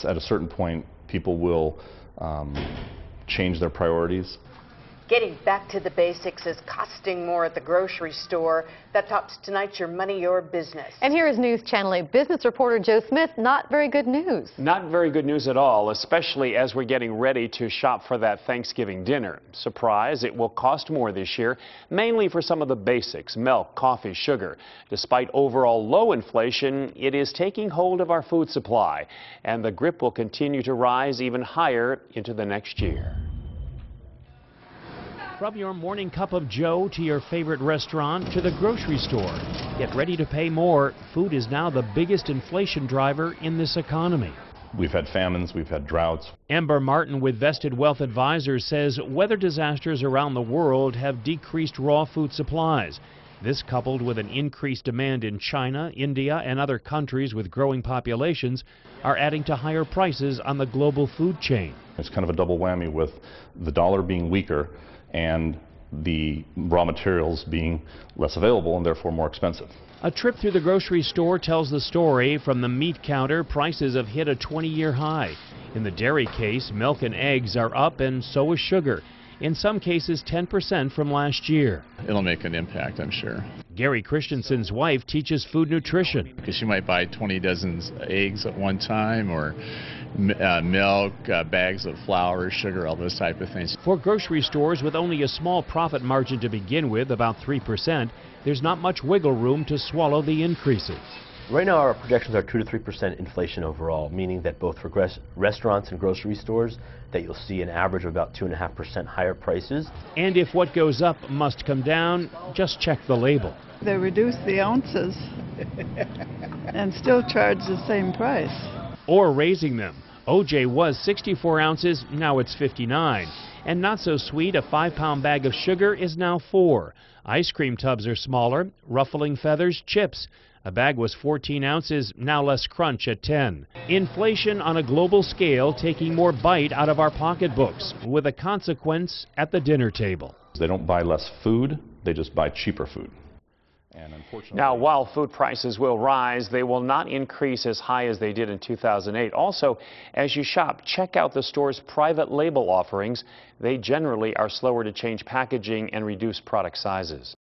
at a certain point, people will change their priorities. Getting back to the basics is costing more at the grocery store. That tops tonight's Your Money, Your Business. And here is News Channel 8 business reporter Joe Smith. Not very good news. Not very good news at all, especially as we're getting ready to shop for that Thanksgiving dinner. Surprise, it will cost more this year, mainly for some of the basics, milk, coffee, sugar. Despite overall low inflation, it is taking hold of our food supply, and the grip will continue to rise even higher into the next year. From your morning cup of joe to your favorite restaurant to the grocery store. Get ready to pay more. Food is now the biggest inflation driver in this economy. We've had famines, we've had droughts. Amber Martin with Vested Wealth Advisors says weather disasters around the world have decreased raw food supplies. This, coupled with an increased demand in China, India, and other countries with growing populations, are adding to higher prices on the global food chain. It's kind of a double whammy with the dollar being weaker and the raw materials being less available and therefore more expensive. A trip through the grocery store tells the story. From the meat counter, prices have hit a 20-year high. In the dairy case, milk and eggs are up, and so is sugar. In some cases, 10% from last year. It'll make an impact, I'm sure. Gary Christensen's wife teaches food nutrition. Because she might buy 20 dozen eggs at one time, or milk, bags of flour, sugar, all those type of things. For grocery stores with only a small profit margin to begin with, about 3%, there's not much wiggle room to swallow the increases. Right now our projections are 2 to 3% inflation overall, meaning that both for restaurants and grocery stores that you'll see an average of about 2.5% higher prices. And if what goes up must come down, just check the label. They reduce the ounces and still charge the same price. Or raising them. OJ was 64 ounces, now it's 59. And not so sweet, a 5-pound bag of sugar is now 4. Ice cream tubs are smaller, ruffling feathers, chips. A bag was 14 ounces, now less crunch at 10. Inflation on a global scale taking more bite out of our pocketbooks, with a consequence at the dinner table. They don't buy less food, they just buy cheaper food. And unfortunately, now, while food prices will rise, they will not increase as high as they did in 2008. Also, as you shop, check out the store's private label offerings. They generally are slower to change packaging and reduce product sizes.